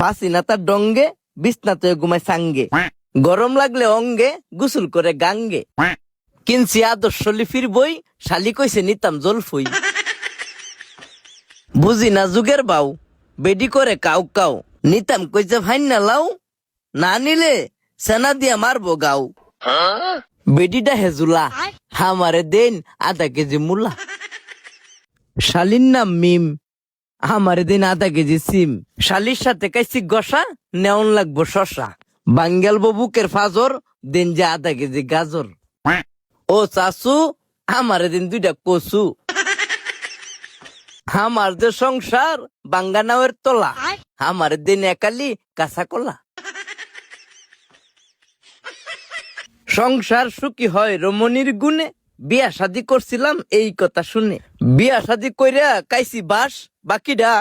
ফাঁসি না তার ডঙ্গে, বিছনাতে ঘুমায় সাঙ্গে, গরম লাগলে অঙ্গে, গোসল করে গাঙ্গে। কিনছি আদর্শ লিপির বই, শালি কইছে নিতাম জলফই। বুঝি না যুগের বাউ, বেডি করে কাউ কাউ, নিতাম কইছে ভাইন না লাউ, না নিলে সেনা দিয়া মারবো গাও। বেডিটা হেজুলা, আমারে দেন আধা কেজি মুলা। শালির নাম মিম, আমারে দিন আধা কেজি সিম। শালির সাথে কাইছি গসা, নেওন লাগবো শশা। বাঙ্গাল বুকের ফাজর, দিন যে আধা কেজি গাজর। ও চাচু, আমারে দিন 2টা কচু। আমার যে সংসার বাঙ্গা নাওয়ের তলা, আমার দিন একালি কাঁচা কলা। সংসার সুখী হয় রমণীর গুণে, বিয়া শাদি করছিলাম এই কথা শুনে। বিয়া শাদি কইরা কাইছি বাস, বাকিটা